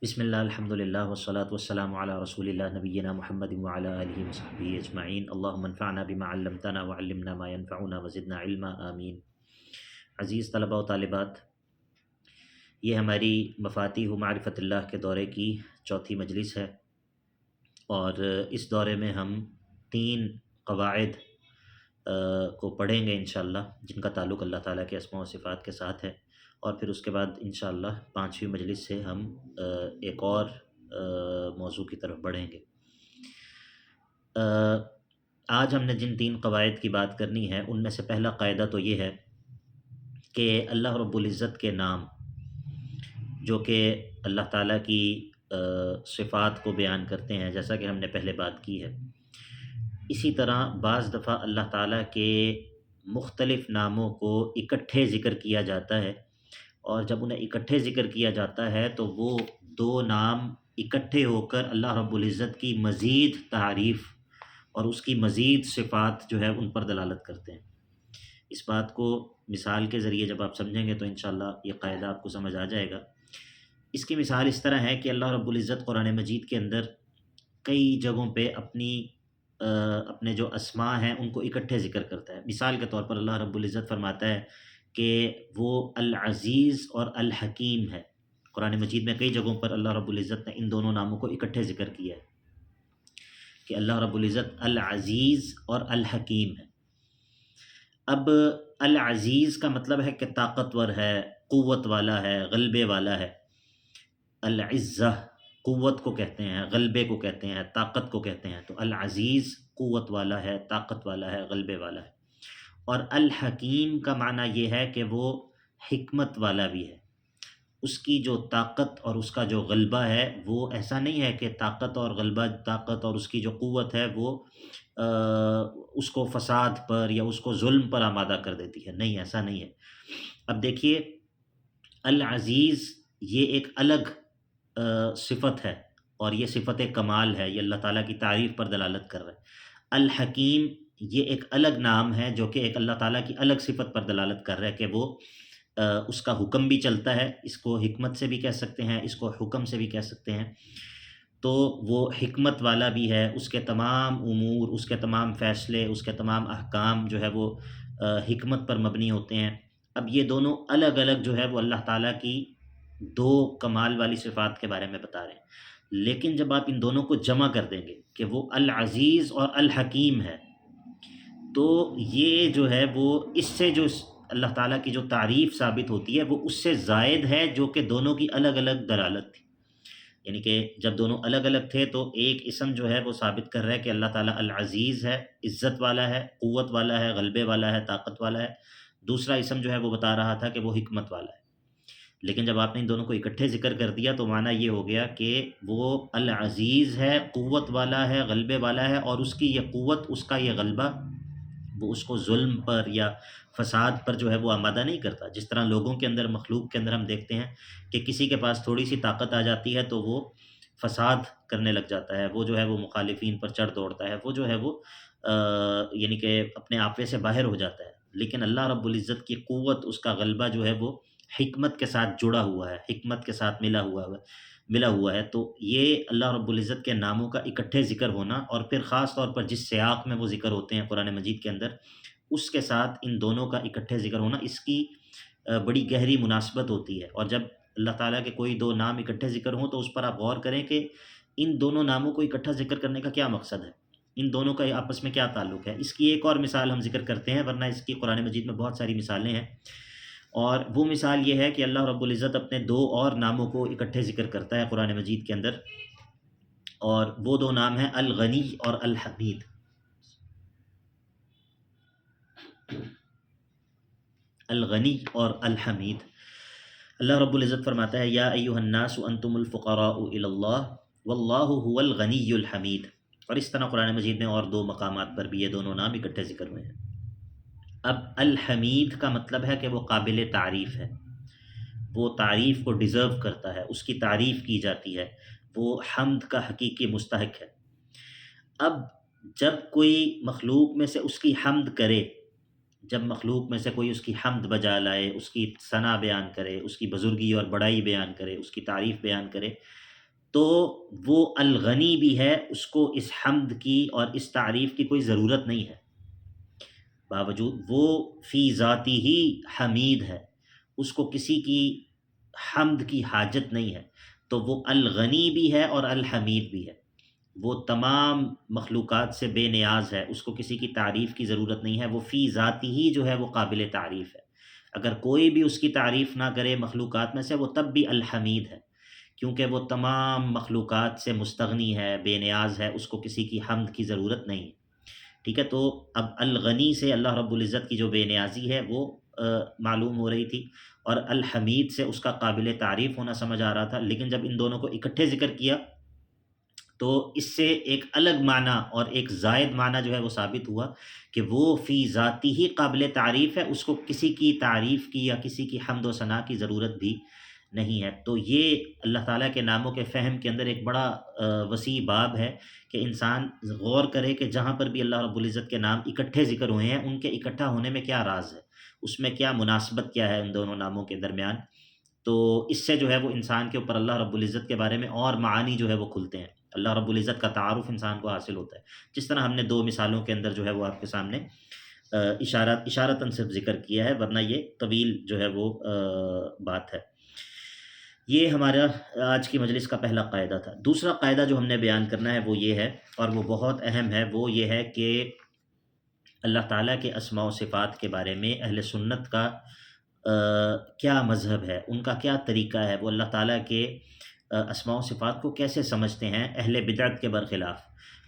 بسم اللہ الحمد للہ والصلاة والسلام علی رسول اللہ نبینا محمد وعلی آلہ وصحبہ اجمعین اللہم انفعنا بما علمتنا وعلمنا ما ينفعنا وزدنا علما آمین۔ عزیز طلبہ و طالبات، یہ ہماری مفاتیح معرفت اللہ کے دورے کی چوتھی مجلس ہے، اور اس دورے میں ہم 3 قواعد کو پڑھیں گے انشاءاللہ، جن کا تعلق اللہ تعالیٰ کے اسماء و صفات کے ساتھ ہے، اور پھر اس کے بعد انشاءاللہ 5ویں مجلس سے ہم ایک اور موضوع کی طرف بڑھیں گے۔ آج ہم نے جن 3 قواعد کی بات کرنی ہے ان میں سے پہلا قاعدہ تو یہ ہے کہ اللہ رب العزت کے نام جو کہ اللہ تعالیٰ کی صفات کو بیان کرتے ہیں، جیسا کہ ہم نے پہلے بات کی ہے، اسی طرح بعض دفعہ اللہ تعالیٰ کے مختلف ناموں کو اکٹھے ذکر کیا جاتا ہے، اور جب انہیں اکٹھے ذکر کیا جاتا ہے تو وہ 2 نام اکٹھے ہو کر اللہ رب العزت کی مزید تعریف اور اس کی مزید صفات جو ہے ان پر دلالت کرتے ہیں۔ اس بات کو مثال کے ذریعے جب آپ سمجھیں گے تو انشاءاللہ یہ قاعدہ آپ کو سمجھ آ جائے گا۔ اس کی مثال اس طرح ہے کہ اللہ رب العزت قرآن مجید کے اندر کئی جگہوں پہ اپنے جو اسماء ہیں ان کو اکٹھے ذکر کرتا ہے۔ مثال کے طور پر اللہ رب العزت فرماتا ہے کہ وہ العزیز اور الحکیم ہے۔ قرآن مجید میں کئی جگہوں پر اللہ رب العزت نے ان دونوں ناموں کو اکٹھے ذکر کیا ہے کہ اللہ رب العزت العزیز اور الحکیم ہے۔ اب العزیز کا مطلب ہے کہ طاقتور ہے، قوت والا ہے، غلبے والا ہے۔ العزہ قوت کو کہتے ہیں، غلبے کو کہتے ہیں، طاقت کو کہتے ہیں، تو العزیز قوت والا ہے، طاقت والا ہے، غلبے والا ہے۔ اور الحکیم کا معنی یہ ہے کہ وہ حکمت والا بھی ہے۔ اس کی جو طاقت اور اس کا جو غلبہ ہے وہ ایسا نہیں ہے کہ طاقت اور اس کی جو قوت ہے وہ اس کو فساد پر یا اس کو ظلم پر آمادہ کر دیتی ہے، نہیں، ایسا نہیں ہے۔ اب دیکھیے، العزیز یہ ایک الگ صفت ہے، اور یہ صفت کمال ہے، یہ اللہ تعالیٰ کی تعریف پر دلالت کر رہا ہے۔ الحکیم یہ ایک الگ نام ہے جو کہ ایک اللہ تعالیٰ کی الگ صفت پر دلالت کر رہا ہے کہ وہ اس کا حکم بھی چلتا ہے، اس کو حکمت سے بھی کہہ سکتے ہیں، اس کو حکم سے بھی کہہ سکتے ہیں، تو وہ حکمت والا بھی ہے۔ اس کے تمام امور، اس کے تمام فیصلے، اس کے تمام احکام جو ہے وہ حکمت پر مبنی ہوتے ہیں۔ اب یہ دونوں الگ الگ جو ہے وہ اللہ تعالیٰ کی 2 کمال والی صفات کے بارے میں بتا رہے ہیں، لیکن جب آپ ان دونوں کو جمع کر دیں گے کہ وہ العزیز اور الحکیم ہے، تو یہ جو ہے وہ اس سے جو اللہ تعالیٰ کی جو تعریف ثابت ہوتی ہے وہ اس سے زائد ہے جو کہ دونوں کی الگ الگ دلالت تھی۔ یعنی کہ جب دونوں الگ الگ تھے تو ایک اسم جو ہے وہ ثابت کر رہا ہے کہ اللہ تعالیٰ العزیز ہے، عزت والا ہے، قوت والا ہے، غلبے والا ہے، طاقت والا ہے۔ دوسرا اسم جو ہے وہ بتا رہا تھا کہ وہ حکمت والا ہے۔ لیکن جب آپ نے ان دونوں کو اکٹھے ذکر کر دیا تو معنی یہ ہو گیا کہ وہ العزیز ہے، قوت والا ہے، غلبے والا ہے، اور اس کی یہ قوت، اس کا یہ غلبہ وہ اس کو ظلم پر یا فساد پر جو ہے وہ آمادہ نہیں کرتا۔ جس طرح لوگوں کے اندر، مخلوق کے اندر ہم دیکھتے ہیں کہ کسی کے پاس تھوڑی سی طاقت آ جاتی ہے تو وہ فساد کرنے لگ جاتا ہے، وہ جو ہے وہ مخالفین پر چڑھ دوڑتا ہے، وہ جو ہے وہ یعنی کہ اپنے آپے سے باہر ہو جاتا ہے۔ لیکن اللہ رب العزت کی قوت، اس کا غلبہ جو ہے وہ حکمت کے ساتھ جڑا ہوا ہے، حکمت کے ساتھ ملا ہوا ہے۔ تو یہ اللہ رب العزت کے ناموں کا اکٹھے ذکر ہونا، اور پھر خاص طور پر جس سیاق میں وہ ذکر ہوتے ہیں قرآن مجید کے اندر، اس کے ساتھ ان دونوں کا اکٹھے ذکر ہونا، اس کی بڑی گہری مناسبت ہوتی ہے۔ اور جب اللہ تعالیٰ کے کوئی 2 نام اکٹھے ذکر ہوں تو اس پر آپ غور کریں کہ ان دونوں ناموں کو اکٹھا ذکر کرنے کا کیا مقصد ہے، ان دونوں کا آپس میں کیا تعلق ہے۔ اس کی ایک اور مثال ہم ذکر کرتے ہیں، ورنہ اس کی قرآن مجید میں بہت ساری مثالیں ہیں، اور وہ مثال یہ ہے کہ اللہ رب العزت اپنے 2 اور ناموں کو اکٹھے ذکر کرتا ہے قرآن مجید کے اندر، اور وہ 2 نام ہیں الغنی اور الحمید۔ الغنی اور الحمید۔ اللہ رب العزت فرماتا ہے یا ایھا الناس انتم الفقراء الی اللہ واللہ هو الغنی الحمید، اور اس طرح قرآن مجید میں اور 2 مقامات پر بھی یہ دونوں نام اکٹھے ذکر ہوئے ہیں۔ اب الحمید کا مطلب ہے کہ وہ قابل تعریف ہے، وہ تعریف کو ڈیزرو کرتا ہے، اس کی تعریف کی جاتی ہے، وہ حمد کا حقیقی مستحق ہے۔ اب جب کوئی مخلوق میں سے اس کی حمد کرے، جب مخلوق میں سے کوئی اس کی حمد بجا لائے، اس کی ثنا بیان کرے، اس کی بزرگی اور بڑائی بیان کرے، اس کی تعریف بیان کرے، تو وہ الغنی بھی ہے، اس کو اس حمد کی اور اس تعریف کی کوئی ضرورت نہیں ہے، باوجود وہ فی ذاتی ہی حمید ہے، اس کو کسی کی حمد کی حاجت نہیں ہے، تو وہ الغنی بھی ہے اور الحمید بھی ہے، وہ تمام مخلوقات سے بے نیاز ہے، اس کو کسی کی تعریف کی ضرورت نہیں ہے، وہ فی ذاتی ہی جو ہے وہ قابل تعریف ہے، اگر کوئی بھی اس کی تعریف نہ کرے مخلوقات میں سے، وہ تب بھی الحمید ہے، کیونکہ وہ تمام مخلوقات سے مستغنی ہے، بے نیاز ہے، اس کو کسی کی حمد کی ضرورت نہیں ہے۔ ٹھیک ہے، تو اب الغنی سے اللہ رب العزت کی جو بے نیازی ہے وہ معلوم ہو رہی تھی، اور الحمید سے اس کا قابل تعریف ہونا سمجھ آ رہا تھا، لیکن جب ان دونوں کو اکٹھے ذکر کیا تو اس سے ایک الگ معنی اور ایک زائد معنی جو ہے وہ ثابت ہوا کہ وہ فی ذاتی ہی قابل تعریف ہے، اس کو کسی کی تعریف کی یا کسی کی حمد و ثنا کی ضرورت بھی نہیں ہے۔ تو یہ اللہ تعالیٰ کے ناموں کے فہم کے اندر ایک بڑا وسیع باب ہے کہ انسان غور کرے کہ جہاں پر بھی اللہ رب العزت کے نام اکٹھے ذکر ہوئے ہیں، ان کے اکٹھا ہونے میں کیا راز ہے، اس میں کیا مناسبت کیا ہے ان دونوں ناموں کے درمیان۔ تو اس سے جو ہے وہ انسان کے اوپر اللہ رب العزت کے بارے میں اور معانی جو ہے وہ کھلتے ہیں، اللہ رب العزت کا تعارف انسان کو حاصل ہوتا ہے، جس طرح ہم نے دو مثالوں کے اندر جو ہے وہ آپ کے سامنے اشارتاً صرف ذکر کیا ہے، ورنہ یہ طویل جو ہے وہ بات ہے۔ یہ ہمارا آج کی مجلس کا پہلا قاعدہ تھا۔ دوسرا قاعدہ جو ہم نے بیان کرنا ہے وہ یہ ہے، اور وہ بہت اہم ہے، وہ یہ ہے کہ اللہ تعالیٰ کے اسماء و صفات کے بارے میں اہل سنت کا کیا مذہب ہے، ان کا کیا طریقہ ہے، وہ اللہ تعالیٰ کے اسماء و صفات کو کیسے سمجھتے ہیں اہل بدعت کے برخلاف۔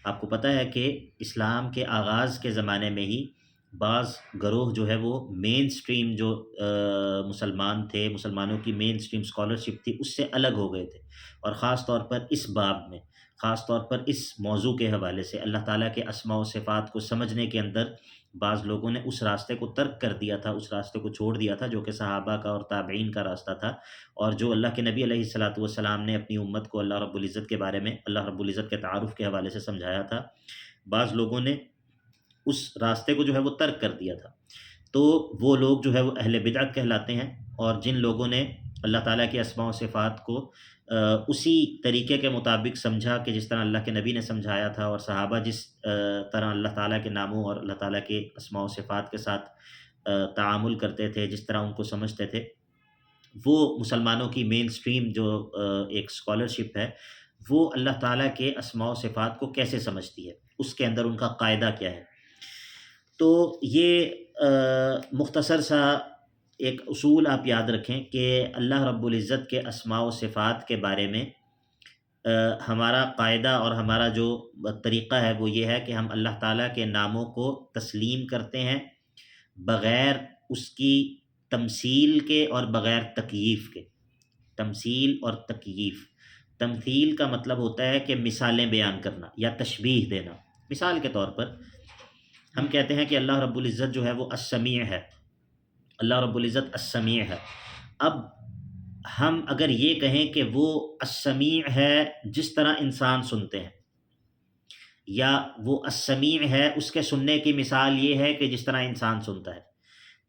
آپ کو پتہ ہے کہ اسلام کے آغاز کے زمانے میں ہی بعض گروہ جو ہے وہ مین سٹریم جو مسلمان تھے، مسلمانوں کی مین سٹریم اسکالرشپ تھی، اس سے الگ ہو گئے تھے، اور خاص طور پر اس باب میں، خاص طور پر اس موضوع کے حوالے سے اللہ تعالیٰ کے اسماء و صفات کو سمجھنے کے اندر بعض لوگوں نے اس راستے کو ترک کر دیا تھا، اس راستے کو چھوڑ دیا تھا جو کہ صحابہ کا اور تابعین کا راستہ تھا، اور جو اللہ کے نبی علیہ الصلاۃ والسلام نے اپنی امت کو اللہ رب العزت کے بارے میں، اللہ رب العزت کے تعارف کے حوالے سے سمجھایا تھا، بعض لوگوں نے اس راستے کو جو ہے وہ ترک کر دیا تھا، تو وہ لوگ جو ہے وہ اہل بدعت کہلاتے ہیں، اور جن لوگوں نے اللہ تعالیٰ کے اسماء و صفات کو اسی طریقے کے مطابق سمجھا کہ جس طرح اللہ کے نبی نے سمجھایا تھا، اور صحابہ جس طرح اللہ تعالیٰ کے ناموں اور اللہ تعالیٰ کے اسماء و صفات کے ساتھ تعامل کرتے تھے، جس طرح ان کو سمجھتے تھے، وہ مسلمانوں کی مین سٹریم جو ایک اسکالرشپ ہے، وہ اللہ تعالیٰ کے اسماء و صفات کو کیسے سمجھتی ہے، اس کے اندر ان کا قاعدہ کیا ہے۔ تو یہ مختصر سا ایک اصول آپ یاد رکھیں کہ اللہ رب العزت کے اسماء و صفات کے بارے میں ہمارا قاعدہ اور ہمارا جو طریقہ ہے وہ یہ ہے کہ ہم اللہ تعالیٰ کے ناموں کو تسلیم کرتے ہیں بغیر اس کی تمثیل کے اور بغیر تکییف کے۔ تمثیل اور تکییف، تمثیل کا مطلب ہوتا ہے کہ مثالیں بیان کرنا یا تشبیہ دینا۔ مثال کے طور پر ہم کہتے ہیں کہ اللہ رب العزت جو ہے وہ السمیع ہے، اللہ رب العزت السمیع ہے۔ اب ہم اگر یہ کہیں کہ وہ السمیع ہے جس طرح انسان سنتے ہیں، یا وہ السمیع ہے اس کے سننے کی مثال یہ ہے کہ جس طرح انسان سنتا ہے،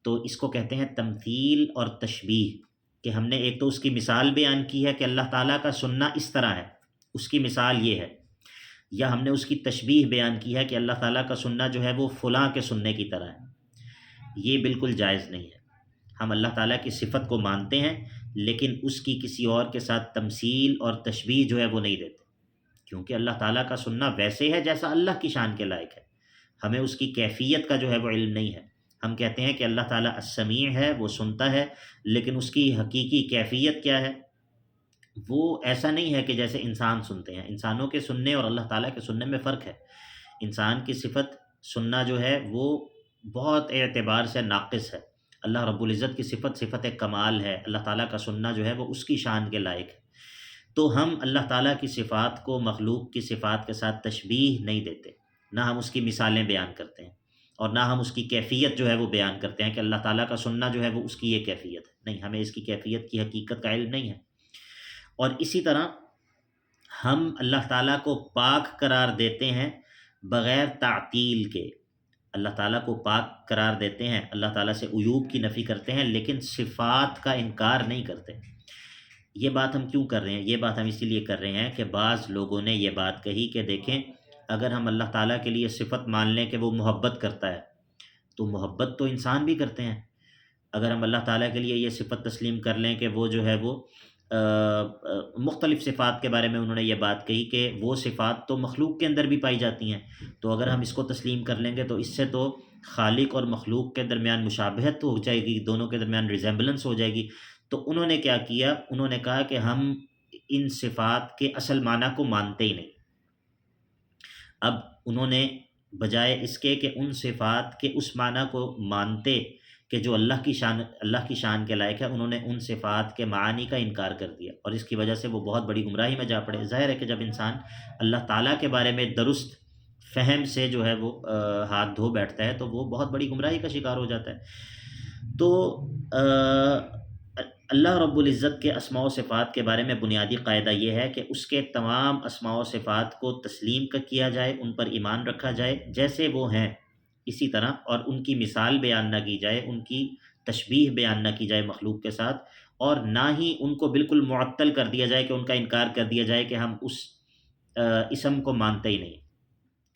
تو اس کو کہتے ہیں تمثیل اور تشبیہ، کہ ہم نے ایک تو اس کی مثال بیان کی ہے کہ اللہ تعالیٰ کا سننا اس طرح ہے، اس کی مثال یہ ہے، یا ہم نے اس کی تشبیہ بیان کی ہے کہ اللہ تعالیٰ کا سننا جو ہے وہ فلاں کے سننے کی طرح ہے۔ یہ بالکل جائز نہیں ہے۔ ہم اللہ تعالیٰ کی صفت کو مانتے ہیں، لیکن اس کی کسی اور کے ساتھ تمثیل اور تشبیہ جو ہے وہ نہیں دیتے، کیونکہ اللہ تعالیٰ کا سننا ویسے ہے جیسا اللہ کی شان کے لائق ہے، ہمیں اس کی کیفیت کا جو ہے وہ علم نہیں ہے۔ ہم کہتے ہیں کہ اللہ تعالیٰ السمیع ہے، وہ سنتا ہے، لیکن اس کی حقیقی کیفیت کیا ہے؟ وہ ایسا نہیں ہے کہ جیسے انسان سنتے ہیں۔ انسانوں کے سننے اور اللہ تعالیٰ کے سننے میں فرق ہے۔ انسان کی صفت سننا جو ہے وہ بہت اعتبار سے ناقص ہے، اللہ رب العزت کی صفت صفت کمال ہے، اللہ تعالیٰ کا سننا جو ہے وہ اس کی شان کے لائق ہے۔ تو ہم اللہ تعالیٰ کی صفات کو مخلوق کی صفات کے ساتھ تشبیہ نہیں دیتے، نہ ہم اس کی مثالیں بیان کرتے ہیں، اور نہ ہم اس کی کیفیت جو ہے وہ بیان کرتے ہیں کہ اللہ تعالیٰ کا سننا جو ہے وہ اس کی یہ کیفیت ہے۔ نہیں، ہمیں اس کی کیفیت کی حقیقت کا علم نہیں ہے۔ اور اسی طرح ہم اللہ تعالیٰ کو پاک قرار دیتے ہیں بغیر تعطیل کے۔ اللہ تعالیٰ کو پاک قرار دیتے ہیں، اللہ تعالیٰ سے عیوب کی نفی کرتے ہیں، لیکن صفات کا انکار نہیں کرتے۔ یہ بات ہم کیوں کر رہے ہیں؟ یہ بات ہم اسی لیے کر رہے ہیں کہ بعض لوگوں نے یہ بات کہی کہ دیکھیں، اگر ہم اللہ تعالیٰ کے لیے صفت مان لیں کہ وہ محبت کرتا ہے، تو محبت تو انسان بھی کرتے ہیں۔ اگر ہم اللہ تعالیٰ کے لیے یہ صفت تسلیم کر لیں کہ وہ جو ہے وہ مختلف صفات کے بارے میں انہوں نے یہ بات کہی کہ وہ صفات تو مخلوق کے اندر بھی پائی جاتی ہیں، تو اگر ہم اس کو تسلیم کر لیں گے تو اس سے تو خالق اور مخلوق کے درمیان مشابہت ہو جائے گی، دونوں کے درمیان ریزیمبلنس ہو جائے گی۔ تو انہوں نے کیا کیا؟ انہوں نے کہا کہ ہم ان صفات کے اصل معنی کو مانتے ہی نہیں۔ اب انہوں نے بجائے اس کے کہ ان صفات کے اس معنی کو مانتے کہ جو اللہ کی شان کے لائق ہے، انہوں نے ان صفات کے معانی کا انکار کر دیا، اور اس کی وجہ سے وہ بہت بڑی گمراہی میں جا پڑے۔ ظاہر ہے کہ جب انسان اللہ تعالیٰ کے بارے میں درست فہم سے جو ہے وہ ہاتھ دھو بیٹھتا ہے تو وہ بہت بڑی گمراہی کا شکار ہو جاتا ہے۔ تو اللہ رب العزت کے اسماء و صفات کے بارے میں بنیادی قاعدہ یہ ہے کہ اس کے تمام اسماء و صفات کو تسلیم کیا جائے، ان پر ایمان رکھا جائے جیسے وہ ہیں اسی طرح، اور ان کی مثال بیان نہ کی جائے، ان کی تشبیہ بیان نہ کی جائے مخلوق کے ساتھ، اور نہ ہی ان کو بالکل معطل کر دیا جائے کہ ان کا انکار کر دیا جائے کہ ہم اس اسم کو مانتے ہی نہیں،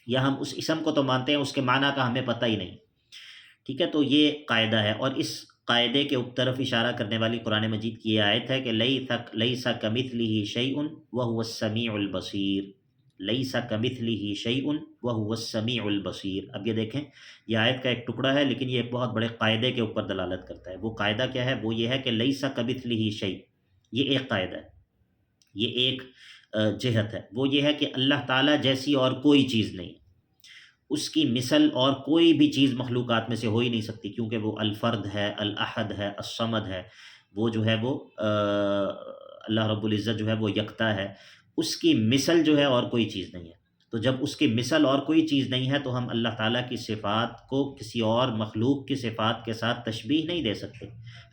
یا ہم اس اسم کو تو مانتے ہیں، اس کے معنی کا ہمیں پتہ ہی نہیں۔ ٹھیک ہے، تو یہ قاعدہ ہے، اور اس قاعدے کے طرف اشارہ کرنے والی قرآن مجید کی یہ آیت ہے کہ لیس کمثلہ شیء وہو السمیع البصیر، لیس کمثلہ شیء وہو السمیع البصیر۔ اب یہ دیکھیں، یہ آیت کا ایک ٹکڑا ہے لیکن یہ ایک بہت بڑے قاعدے کے اوپر دلالت کرتا ہے۔ وہ قاعدہ کیا ہے؟ وہ یہ ہے کہ لیس کمثلہ شیء، یہ ایک قاعدہ ہے، یہ ایک جہت ہے۔ وہ یہ ہے کہ اللہ تعالیٰ جیسی اور کوئی چیز نہیں، اس کی مثل اور کوئی بھی چیز مخلوقات میں سے ہو ہی نہیں سکتی، کیونکہ وہ الفرد ہے، الاحد ہے، الصمد ہے، وہ جو ہے وہ اللہ رب العزت جو ہے وہ یکتا ہے، اس کی مثل جو ہے اور کوئی چیز نہیں ہے۔ تو جب اس کی مثل اور کوئی چیز نہیں ہے تو ہم اللہ تعالیٰ کی صفات کو کسی اور مخلوق کی صفات کے ساتھ تشبیہ نہیں دے سکتے،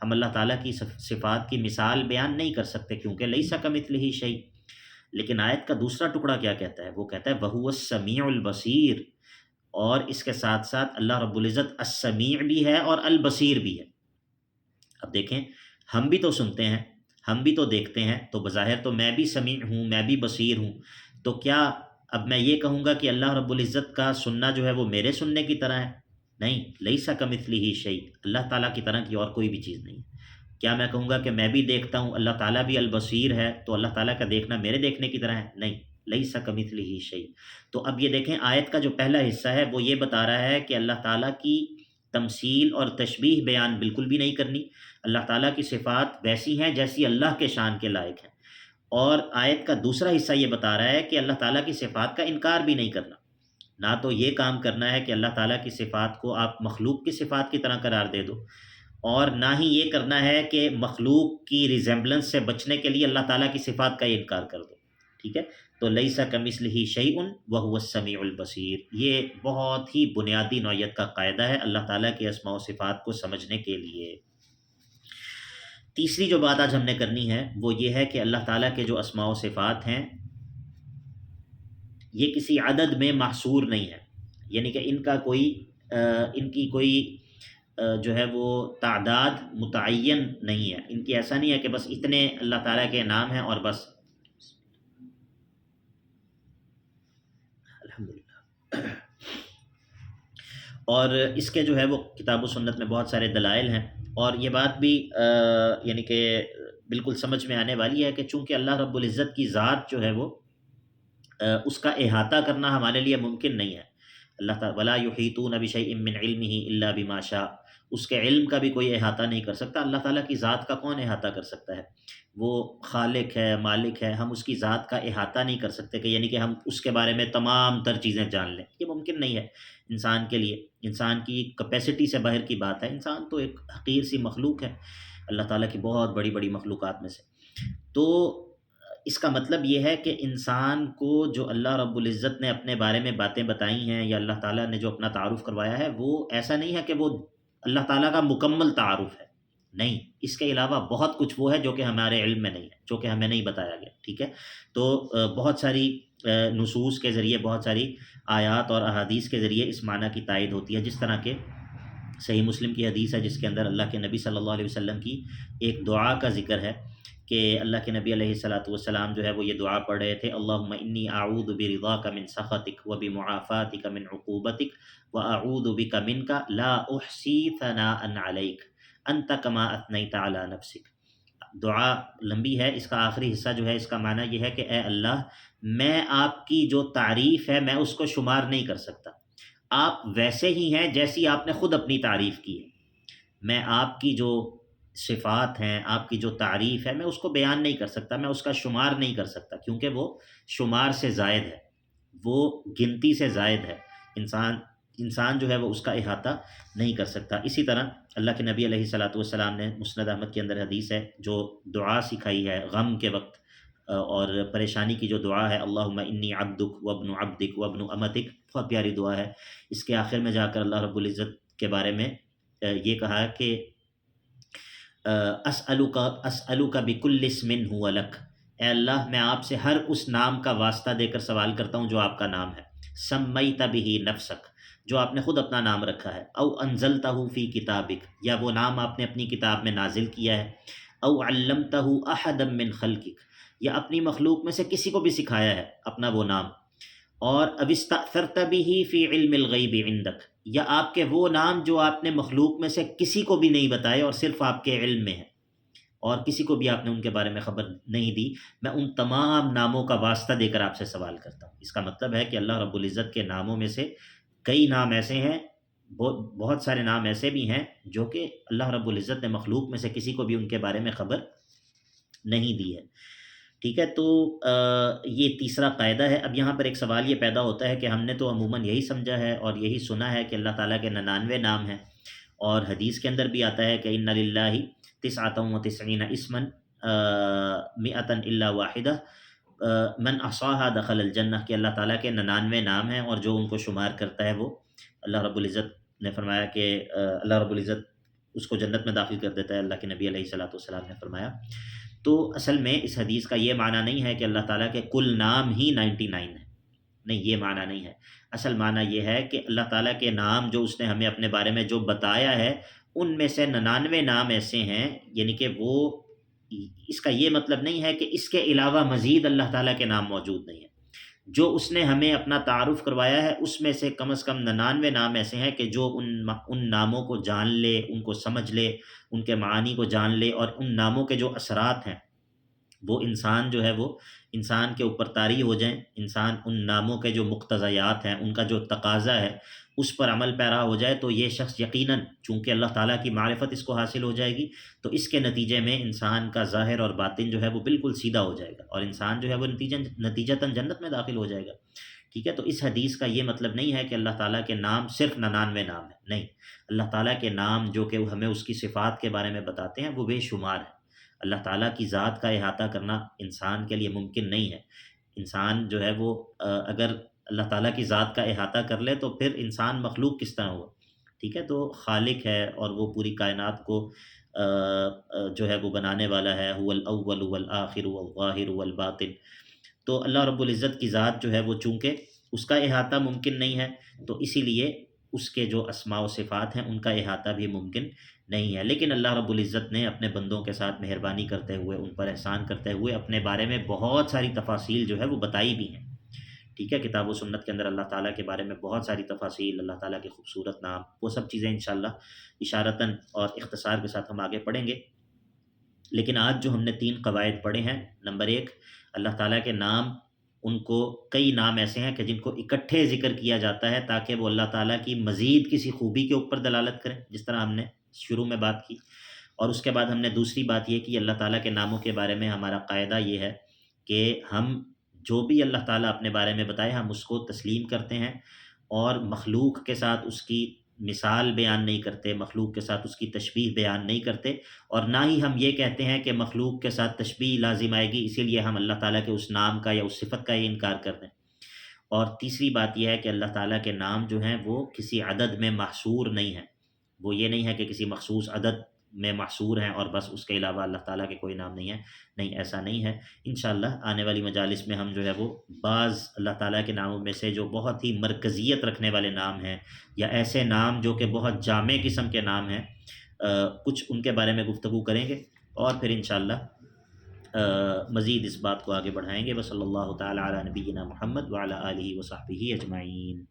ہم اللہ تعالیٰ کی صفات کی مثال بیان نہیں کر سکتے، کیونکہ لیس کمثلہ شیء۔ لیکن آیت کا دوسرا ٹکڑا کیا کہتا ہے؟ وہ کہتا ہے وہو السمیع البصیر، اور اس کے ساتھ ساتھ اللہ رب العزت السمیع بھی ہے اور البصیر بھی ہے۔ اب دیکھیں، ہم بھی تو سنتے ہیں، ہم بھی تو دیکھتے ہیں، تو بظاہر تو میں بھی سمیع ہوں، میں بھی بصیر ہوں، تو کیا اب میں یہ کہوں گا کہ اللہ رب العزت کا سننا جو ہے وہ میرے سننے کی طرح ہے؟ نہیں، لیس کمثلہ شیء، اللہ تعالیٰ کی طرح کی اور کوئی بھی چیز نہیں۔ کیا میں کہوں گا کہ میں بھی دیکھتا ہوں، اللہ تعالیٰ بھی البصیر ہے، تو اللہ تعالیٰ کا دیکھنا میرے دیکھنے کی طرح ہے؟ نہیں، لیس کمثلہ شیء۔ تو اب یہ دیکھیں، آیت کا جو پہلا حصہ ہے وہ یہ بتا رہا ہے کہ اللہ تعالیٰ کی تمثیل اور تشبیہ بیان بالکل بھی نہیں کرنی، اللہ تعالیٰ کی صفات ویسی ہیں جیسی اللہ کے شان کے لائق ہیں، اور آیت کا دوسرا حصہ یہ بتا رہا ہے کہ اللہ تعالیٰ کی صفات کا انکار بھی نہیں کرنا۔ نہ تو یہ کام کرنا ہے کہ اللہ تعالیٰ کی صفات کو آپ مخلوق کی صفات کی طرح قرار دے دو، اور نہ ہی یہ کرنا ہے کہ مخلوق کی ریزیمبلنس سے بچنے کے لیے اللہ تعالیٰ کی صفات کا انکار کر دو۔ ٹھیک ہے، تو لیس کمثلہ شیء وہو السمیع البصیر، یہ بہت ہی بنیادی نوعیت کا قاعدہ ہے اللہ تعالیٰ کے اسماء و صفات کو سمجھنے کے لیے۔ تیسری جو بات آج ہم نے کرنی ہے وہ یہ ہے کہ اللہ تعالیٰ کے جو اسماء و صفات ہیں یہ کسی عدد میں محصور نہیں ہے، یعنی کہ ان کی کوئی جو ہے وہ تعداد متعین نہیں ہے، ان کی ایسا نہیں ہے کہ بس اتنے اللہ تعالیٰ کے نام ہیں اور بس۔ الحمدللہ۔ اور اس کے جو ہے وہ کتاب و سنت میں بہت سارے دلائل ہیں، اور یہ بات بھی یعنی کہ بالکل سمجھ میں آنے والی ہے کہ چونکہ اللہ رب العزت کی ذات جو ہے وہ اس کا احاطہ کرنا ہمارے لیے ممکن نہیں ہے۔ اللہ تعالیٰ ولا یحیطون بشیء من علمہ الا بما شاء، اس کے علم کا بھی کوئی احاطہ نہیں کر سکتا۔ اللہ تعالیٰ کی ذات کا کون احاطہ کر سکتا ہے؟ وہ خالق ہے، مالک ہے، ہم اس کی ذات کا احاطہ نہیں کر سکتے کہ یعنی کہ ہم اس کے بارے میں تمام تر چیزیں جان لیں، یہ ممکن نہیں ہے انسان کے لیے، انسان کی کیپیسٹی سے باہر کی بات ہے۔ انسان تو ایک حقیر سی مخلوق ہے اللہ تعالیٰ کی بہت بڑی بڑی مخلوقات میں سے۔ تو اس کا مطلب یہ ہے کہ انسان کو جو اللہ رب العزت نے اپنے بارے میں باتیں بتائی ہیں یا اللہ تعالیٰ نے جو اپنا تعارف کروایا ہے، وہ ایسا نہیں ہے کہ وہ اللہ تعالیٰ کا مکمل تعارف ہے، نہیں، اس کے علاوہ بہت کچھ وہ ہے جو کہ ہمارے علم میں نہیں ہے، جو کہ ہمیں نہیں بتایا گیا۔ ٹھیک ہے، تو بہت ساری نصوص کے ذریعے، بہت ساری آیات اور احادیث کے ذریعے اس معنی کی تائید ہوتی ہے، جس طرح کہ صحیح مسلم کی حدیث ہے جس کے اندر اللہ کے نبی صلی اللہ علیہ وسلم کی ایک دعا کا ذکر ہے کہ اللہ کے نبی علیہ الصلوۃ والسلام جو ہے وہ یہ دعا پڑھ رہے تھے، اللہم انی اعوذ برضاک من سخطک وبمعافاتک من عقوبتک واعوذ بک منک لا احصی ثناء علیک انت کما اثنیت علی نفسک۔ دعا لمبی ہے، اس کا آخری حصہ جو ہے اس کا معنی یہ ہے کہ اے اللہ، میں آپ کی جو تعریف ہے میں اس کو شمار نہیں کر سکتا، آپ ویسے ہی ہیں جیسی آپ نے خود اپنی تعریف کی ہے، میں آپ کی جو صفات ہیں، آپ کی جو تعریف ہے، میں اس کو بیان نہیں کر سکتا، میں اس کا شمار نہیں کر سکتا، کیونکہ وہ شمار سے زائد ہے، وہ گنتی سے زائد ہے، انسان جو ہے وہ اس کا احاطہ نہیں کر سکتا۔ اسی طرح اللہ کے نبی علیہ الصلوۃ والسلام نے مسند احمد کے اندر حدیث ہے جو دعا سکھائی ہے غم کے وقت اور پریشانی کی جو دعا ہے، اللہم انی عبدک وابن عبدک وابن امتک، بہت پیاری دعا ہے۔ اس کے آخر میں جا کر اللہ رب العزت کے بارے میں یہ کہا کہ اسألک بکل اسم هو لک، اے اللہ میں آپ سے ہر اس نام کا واسطہ دے کر سوال کرتا ہوں جو آپ کا نام ہے، سمیت بہ نفسک، جو آپ نے خود اپنا نام رکھا ہے، او انزلتہ فی کتابک، یا وہ نام آپ نے اپنی کتاب میں نازل کیا ہے، او علمتہ احدا من خلقک، یا اپنی مخلوق میں سے کسی کو بھی سکھایا ہے اپنا وہ نام، اور اب استأثرت بہ فی علم الغیب عندک، یا آپ کے وہ نام جو آپ نے مخلوق میں سے کسی کو بھی نہیں بتائے اور صرف آپ کے علم میں ہے اور کسی کو بھی آپ نے ان کے بارے میں خبر نہیں دی، میں ان تمام ناموں کا واسطہ دے کر آپ سے سوال کرتا ہوں۔ اس کا مطلب ہے کہ اللہ رب العزت کے ناموں میں سے کئی نام ایسے ہیں، بہت سارے نام ایسے بھی ہیں جو کہ اللہ رب العزت نے مخلوق میں سے کسی کو بھی ان کے بارے میں خبر نہیں دی ہے۔ ٹھیک ہے، تو یہ تیسرا قاعدہ ہے۔ اب یہاں پر ایک سوال یہ پیدا ہوتا ہے کہ ہم نے تو عموماً یہی سمجھا ہے اور یہی سنا ہے کہ اللہ تعالیٰ کے 99 نام ہیں، اور حدیث کے اندر بھی آتا ہے کہ ان للہ تسعۃ وتسعین اسما مئۃ الا واحدہ من احصاها دخل الجنہ، کہ اللہ تعالیٰ کے 99 نام ہیں اور جو ان کو شمار کرتا ہے وہ اللہ رب العزت نے فرمایا کہ اللہ رب العزت اس کو جنت میں داخل کر دیتا ہے، اللہ کے نبی علیہ الصلوۃ والسلام نے فرمایا۔ تو اصل میں اس حدیث کا یہ معنی نہیں ہے کہ اللہ تعالیٰ کے کل نام ہی 99 ہیں، نہیں، یہ معنی نہیں ہے۔ اصل معنی یہ ہے کہ اللہ تعالیٰ کے نام جو اس نے ہمیں اپنے بارے میں جو بتایا ہے ان میں سے 99 نام ایسے ہیں، یعنی کہ وہ، اس کا یہ مطلب نہیں ہے کہ اس کے علاوہ مزید اللہ تعالیٰ کے نام موجود نہیں ہیں۔ جو اس نے ہمیں اپنا تعارف کروایا ہے اس میں سے کم از کم 99 نام ایسے ہیں کہ جو ان ناموں کو جان لے، ان کو سمجھ لے، ان کے معانی کو جان لے، اور ان ناموں کے جو اثرات ہیں وہ انسان جو ہے وہ انسان کے اوپر طاری ہو جائیں، انسان ان ناموں کے جو مقتضیات ہیں، ان کا جو تقاضا ہے اس پر عمل پیرا ہو جائے، تو یہ شخص یقیناً، چونکہ اللہ تعالیٰ کی معرفت اس کو حاصل ہو جائے گی، تو اس کے نتیجے میں انسان کا ظاہر اور باطن جو ہے وہ بالکل سیدھا ہو جائے گا، اور انسان جو ہے وہ نتیجتاً جنت میں داخل ہو جائے گا۔ ٹھیک ہے، تو اس حدیث کا یہ مطلب نہیں ہے کہ اللہ تعالیٰ کے نام صرف 99 نام ہیں، نہیں، اللہ تعالیٰ کے نام جو کہ ہمیں اس کی صفات کے بارے میں بتاتے ہیں وہ بے شمار ہیں۔ اللہ تعالیٰ کی ذات کا احاطہ کرنا انسان کے لیے ممکن نہیں ہے۔ انسان جو ہے وہ اگر اللہ تعالیٰ کی ذات کا احاطہ کر لے تو پھر انسان مخلوق کس طرح ہوا؟ ٹھیک ہے، تو خالق ہے اور وہ پوری کائنات کو جو ہے وہ بنانے والا ہے، هو الاول والآخر والظاہر والباطن۔ تو اللہ رب العزت کی ذات جو ہے وہ چونکہ اس کا احاطہ ممکن نہیں ہے، تو اسی لیے اس کے جو اسماء و صفات ہیں ان کا احاطہ بھی ممکن نہیں ہے۔ لیکن اللہ رب العزت نے اپنے بندوں کے ساتھ مہربانی کرتے ہوئے، ان پر احسان کرتے ہوئے اپنے بارے میں بہت ساری تفاصیل جو ہے وہ بتائی بھی ہیں۔ ٹھیک ہے، کتاب و سنت کے اندر اللہ تعالیٰ کے بارے میں بہت ساری تفاصیل، اللہ تعالیٰ کے خوبصورت نام، وہ سب چیزیں انشاءاللہ اشارتاً اور اختصار کے ساتھ ہم آگے پڑھیں گے۔ لیکن آج جو ہم نے 3 قواعد پڑھے ہیں، نمبر 1، اللہ تعالیٰ کے نام، ان کو کئی نام ایسے ہیں کہ جن کو اکٹھے ذکر کیا جاتا ہے تاکہ وہ اللہ تعالیٰ کی مزید کسی خوبی کے اوپر دلالت کریں، جس طرح ہم نے شروع میں بات کی۔ اور اس کے بعد ہم نے دوسری بات یہ کی، اللہ تعالیٰ کے ناموں کے بارے میں ہمارا قاعدہ یہ ہے کہ ہم جو بھی اللہ تعالیٰ اپنے بارے میں بتائے ہم اس کو تسلیم کرتے ہیں، اور مخلوق کے ساتھ اس کی مثال بیان نہیں کرتے، مخلوق کے ساتھ اس کی تشبیہ بیان نہیں کرتے، اور نہ ہی ہم یہ کہتے ہیں کہ مخلوق کے ساتھ تشبیہ لازم آئے گی اسی لیے ہم اللہ تعالیٰ کے اس نام کا یا اس صفت کا یہ انکار کر دیں۔ اور تیسری بات یہ ہے کہ اللہ تعالیٰ کے نام جو ہیں وہ کسی عدد میں محصور نہیں ہیں، وہ یہ نہیں ہے کہ کسی مخصوص عدد میں محصور ہیں اور بس اس کے علاوہ اللہ تعالیٰ کے کوئی نام نہیں ہے، نہیں، ایسا نہیں ہے۔ انشاءاللہ آنے والی مجالس میں ہم جو ہے وہ بعض اللہ تعالیٰ کے ناموں میں سے جو بہت ہی مرکزیت رکھنے والے نام ہیں، یا ایسے نام جو کہ بہت جامع قسم کے نام ہیں، کچھ ان کے بارے میں گفتگو کریں گے، اور پھر انشاءاللہ مزید اس بات کو آگے بڑھائیں گے۔ وصلی اللہ تعالی علی نبینا محمد وعلی آلہ وصحبہ اجمعین۔